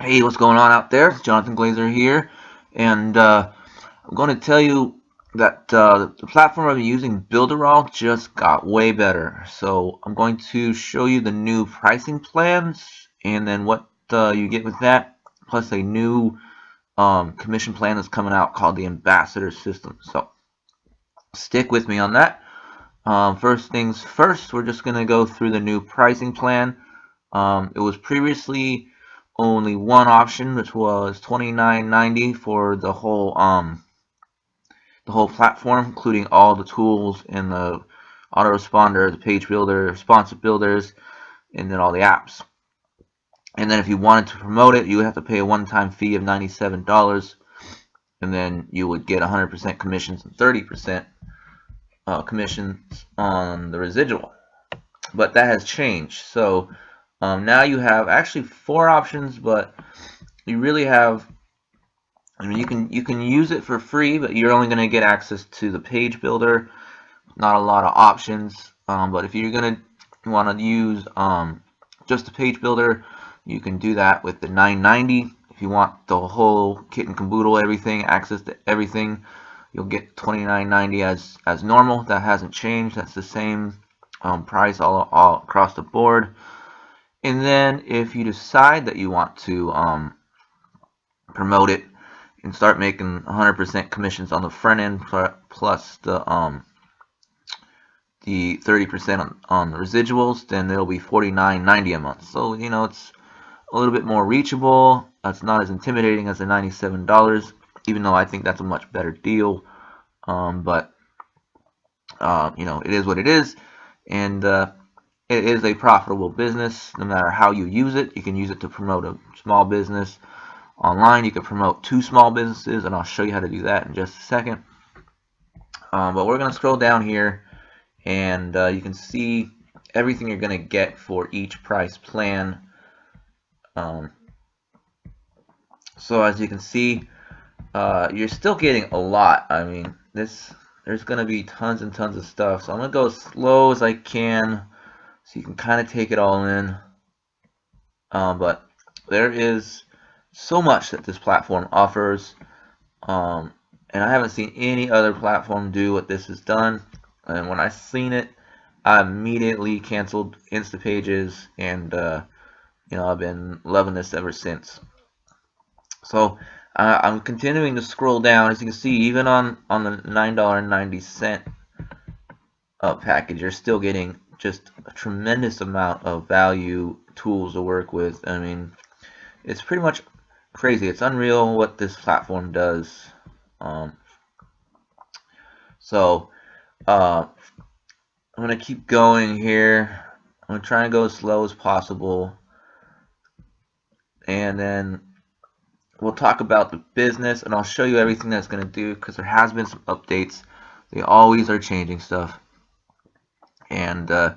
Hey, what's going on out there? Jonathan Glazer here, and I'm going to tell you that the platform I've been using, Builderall, just got way better. So I'm going to show you the new pricing plans, and then what you get with that, plus a new commission plan that's coming out called the Ambassador System. So stick with me on that. First things first, we're just going to go through the new pricing plan. It was previously only one option, which was $29.90 for the whole platform, including all the tools and the autoresponder, the page builder, responsive builders, and then all the apps. And then if you wanted to promote it, you would have to pay a one-time fee of $97, and then you would get 100% commissions and 30% commissions on the residual. But that has changed. So now you have actually four options, but you really have. I mean, you can use it for free, but you're only going to get access to the page builder. Not a lot of options. But if you're going to want to use just the page builder, you can do that with the $9.90. If you want the whole kit and caboodle, everything, access to everything, you'll get $29.90 as normal. That hasn't changed. That's the same price all across the board. And then if you decide that you want to promote it and start making 100% commissions on the front end plus the 30% on the residuals, then it'll be $49.90 a month. So it's a little bit more reachable. It's not as intimidating as the $97, even though I think that's a much better deal. But it is what it is, and it is a profitable business. No matter how you use it, you can use it to promote a small business online. You can promote two small businesses, and I'll show you how to do that in just a second. But we're going to scroll down here, and you can see everything you're going to get for each price plan. So as you can see, you're still getting a lot. I mean, there's going to be tons and tons of stuff. So I'm going to go as slow as I can so you can kind of take it all in. But there is so much that this platform offers, and I haven't seen any other platform do what this has done. And when I seen it, I immediately canceled Instapages, and I've been loving this ever since. So I'm continuing to scroll down. As you can see, even on the $9.90 package, you're still getting just a tremendous amount of value, tools to work with. I mean, it's pretty much crazy. It's unreal what this platform does. So I'm going to keep going here. I'm going to try and go as slow as possible. And then we'll talk about the business, and I'll show you everything that's going to do, because there has been some updates. They always are changing stuff. And the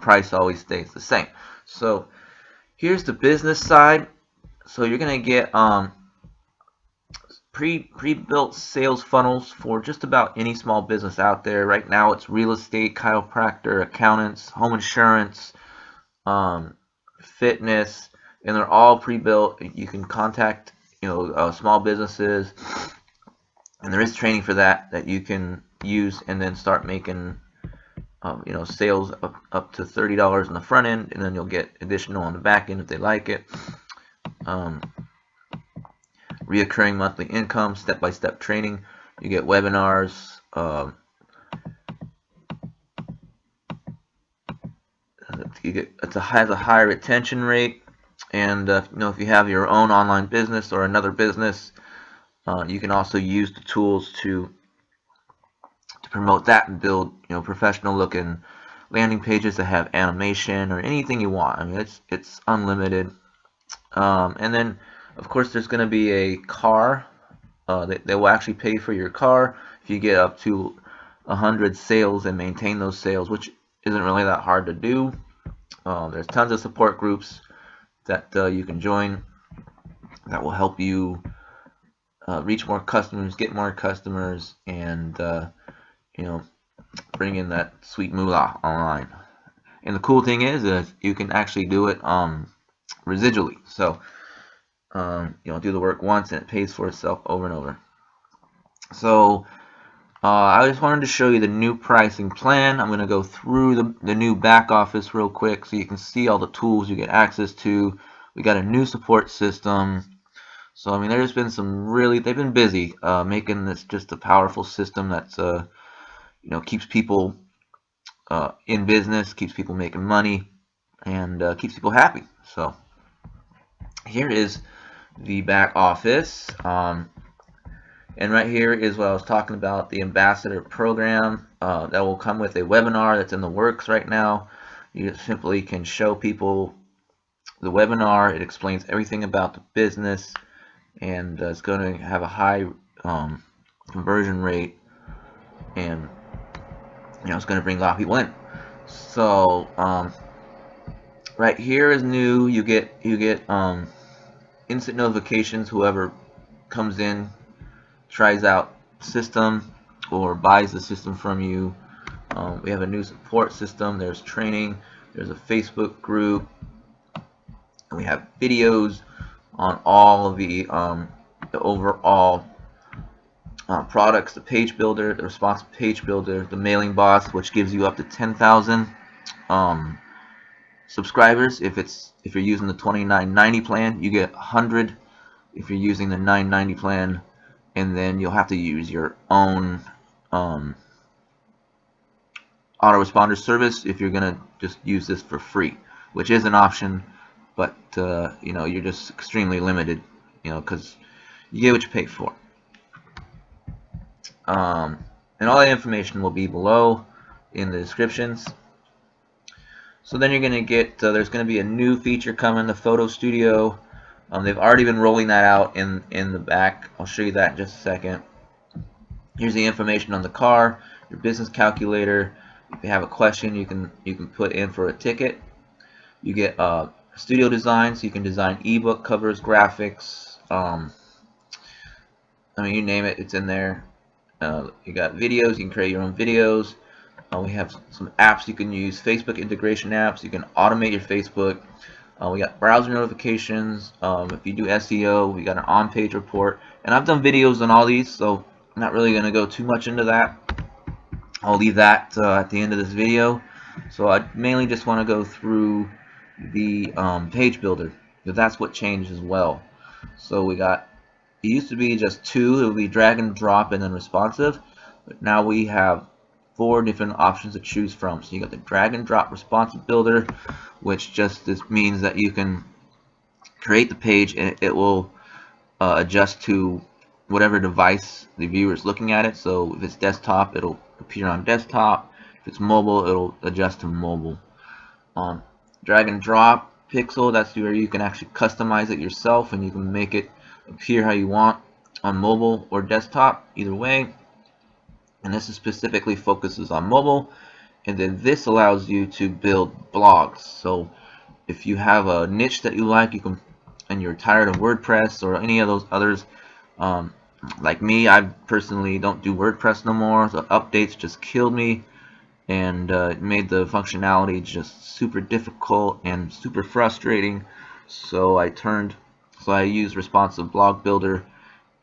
price always stays the same. So here's the business side. So you're going to get pre-built sales funnels for just about any small business out there. Right now it's real estate, chiropractor, accountants, home insurance, fitness, and they're all pre-built. You can contact small businesses, and there is training for that you can use, and then start making sales up to $30 on the front end, and then you'll get additional on the back end if they like it. Reoccurring monthly income, step-by-step training. You get webinars. It has a high retention rate, and if you have your own online business or another business, you can also use the tools to promote that and build professional looking landing pages that have animation or anything you want. I mean, it's unlimited. And then of course there's going to be a car. They will actually pay for your car if you get up to 100 sales and maintain those sales, which isn't really that hard to do. There's tons of support groups that you can join that will help you reach more customers, get more customers, and bring in that sweet moolah online. And the cool thing is you can actually do it residually. So do the work once and it pays for itself over and over. So I just wanted to show you the new pricing plan. I'm going to go through the new back office real quick so you can see all the tools you get access to. We got a new support system. So I mean, there's been they've been busy making this just a powerful system that's keeps people in business, keeps people making money, and keeps people happy. So here is the back office. And right here is what I was talking about, the ambassador program that will come with a webinar that's in the works right now. You simply can show people the webinar. It explains everything about the business, and it's going to have a high conversion rate, and it's going to bring a lot of people in. So right here is new. You get instant notifications whoever comes in, tries out system or buys the system from you. We have a new support system. There's training. There's a Facebook group. And we have videos on all of the overall products, the page builder, the responsive page builder, the mailing bots, which gives you up to 10,000 subscribers. If you're using the $29.90 plan, you get 100. If you're using the $9.90 plan, and then you'll have to use your own autoresponder service if you're gonna just use this for free, which is an option, but you're just extremely limited, because you get what you pay for. And all that information will be below in the descriptions. So then you're gonna get there's gonna be a new feature coming, the photo studio. They've already been rolling that out in the back. I'll show you that in just a second. Here's the information on the car, your business calculator. If you have a question, you can put in for a ticket. You get studio design, so you can design ebook covers, graphics. I mean, you name it, it's in there. You got videos, you can create your own videos. We have some apps you can use, Facebook integration apps. You can automate your Facebook. We got browser notifications. If you do SEO, we got an on-page report. And I've done videos on all these, so I'm not really going to go too much into that. I'll leave that at the end of this video. So I mainly just want to go through the page builder, because that's what changed as well. So it used to be just 2. It would be drag and drop and then responsive. But now we have 4 different options to choose from. So you got the drag and drop responsive builder, which just means that you can create the page and it will adjust to whatever device the viewer is looking at it. So if it's desktop, it'll appear on desktop. If it's mobile, it'll adjust to mobile. Drag and drop pixel, that's where you can actually customize it yourself, and you can make it appear how you want on mobile or desktop, either way. And this is specifically focuses on mobile. And then this allows you to build blogs. So if you have a niche that you like, and you're tired of WordPress or any of those others, like me, I personally don't do WordPress no more. The updates just killed me, and it made the functionality just super difficult and super frustrating. So I used Responsive Blog Builder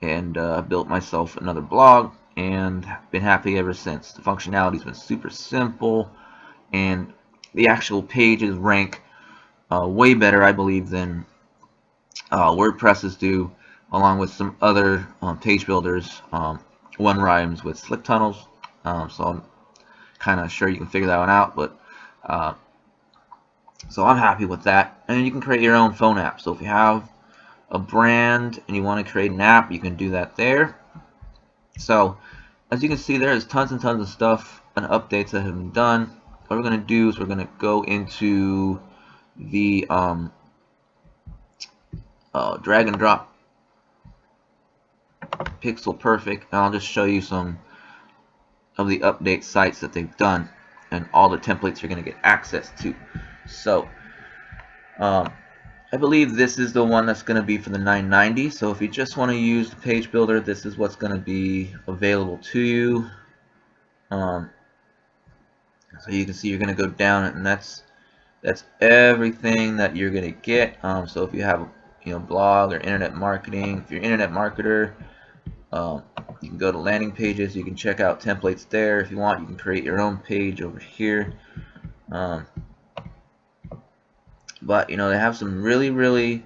and built myself another blog, and been happy ever since. The functionality's been super simple, and the actual pages rank way better, I believe, than WordPresses do, along with some other page builders. One rhymes with Slick Tunnels, so I'm kind of sure you can figure that one out. But so I'm happy with that. And you can create your own phone app. So if you have a brand and you want to create an app, you can do that there. So as you can see, there's tons and tons of stuff and updates that have been done. What we're going to do is we're going to go into the drag and drop pixel perfect, and I'll just show you some of the update sites that they've done and all the templates you're going to get access to. So I believe this is the one that's going to be for the $9.90. So if you just want to use the page builder, this is what's going to be available to you. So you can see you're going to go down, and that's everything that you're going to get. So if you have blog or internet marketing. If you're an internet marketer, you can go to landing pages. You can check out templates there. If you want, you can create your own page over here. But they have some really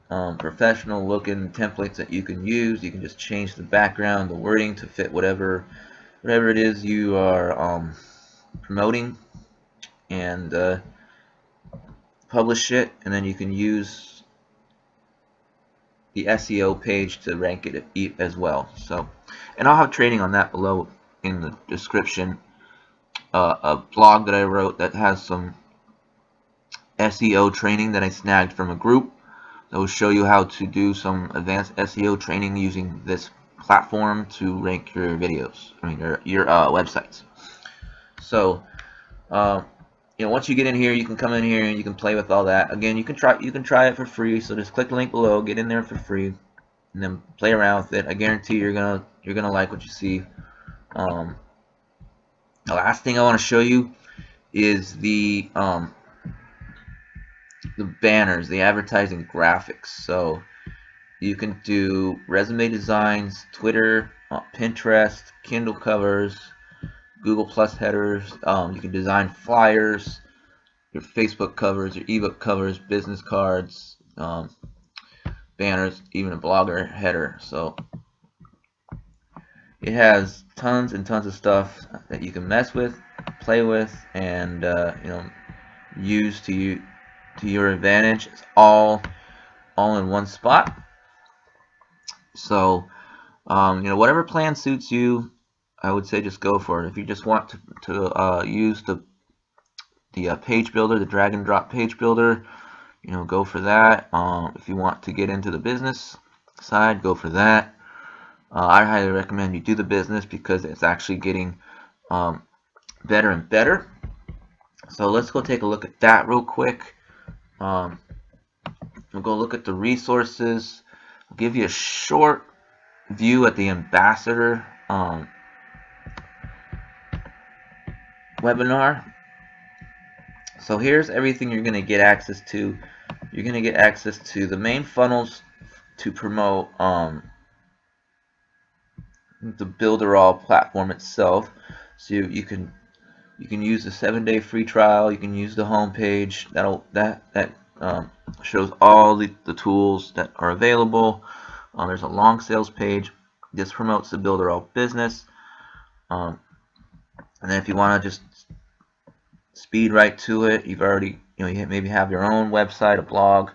professional looking templates that you can use. You can just change the background, the wording to fit whatever it is you are promoting, and publish it, and then you can use the SEO page to rank it as well. So, and I'll have training on that below in the description. A blog that I wrote that has some SEO training that I snagged from a group that will show you how to do some advanced SEO training using this platform to rank your videos, your websites. So once you get in here, you can come in here and you can play with all that. Again, you can try it for free. So just click the link below, get in there for free, and then play around with it. I guarantee you're gonna like what you see. The last thing I want to show you is the banners, the advertising graphics. So you can do resume designs, Twitter, Pinterest, Kindle covers, Google Plus headers. You can design flyers, your Facebook covers, your ebook covers, business cards, banners, even a blogger header. So it has tons and tons of stuff that you can mess with, play with, and use to your advantage. It's all in one spot. So whatever plan suits you, I would say just go for it. If you just want to use the page builder, the drag and drop page builder, go for that. If you want to get into the business side, go for that. I highly recommend you do the business because it's actually getting better and better. So let's go take a look at that real quick. We'll go look at the resources. I'll give you a short view at the ambassador webinar. So here's everything you're going to get access to. You're going to get access to the main funnels to promote the Builderall platform itself. So you can use the 7-day free trial. You can use the home page. That shows all the tools that are available. There's a long sales page. This promotes the Builderall business. And then if you want to just speed right to it, you've already you maybe have your own website, a blog,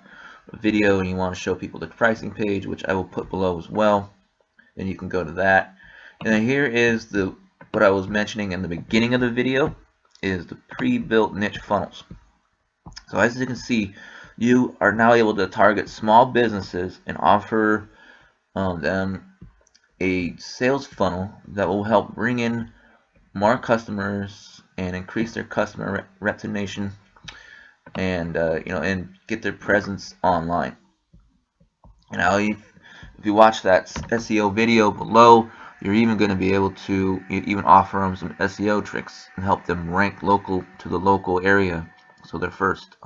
a video, and you want to show people the pricing page, which I will put below as well. Then you can go to that. And then here is what I was mentioning in the beginning of the video, is the pre-built niche funnels. So as you can see, you are now able to target small businesses and offer them a sales funnel that will help bring in more customers and increase their customer retention, and and get their presence online. Now, if you watch that SEO video below, you're even going to be able to even offer them some SEO tricks and help them rank local to the local area, so they're first.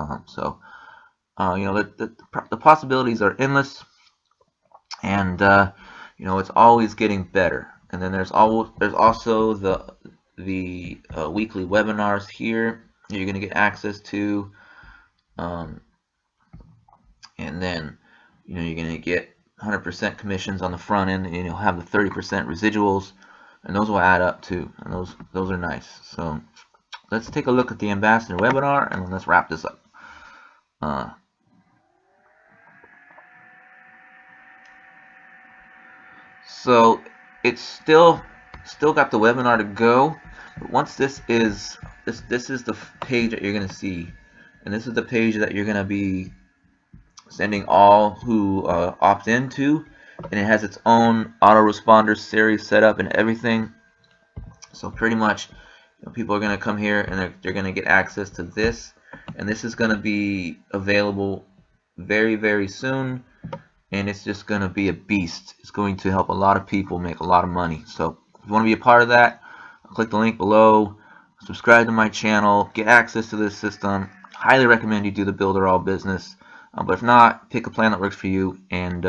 The possibilities are endless, and it's always getting better. And then there's also the weekly webinars here that you're going to get access to, and then you're going to get 100% commissions on the front end, and you'll have the 30% residuals, and those will add up too, and those are nice. So let's take a look at the ambassador webinar, and let's wrap this up. So it's still got the webinar to go, but once this is the page that you're going to see, and this is the page that you're going to be sending all who opt into, and it has its own autoresponder series set up and everything. So pretty much people are going to come here and they're going to get access to this, and this is going to be available very, very soon, and it's just going to be a beast. It's going to help a lot of people make a lot of money. So if you want to be a part of that, click the link below, subscribe to my channel, get access to this system. Highly recommend you do the Builderall business. But if not, pick a plan that works for you, and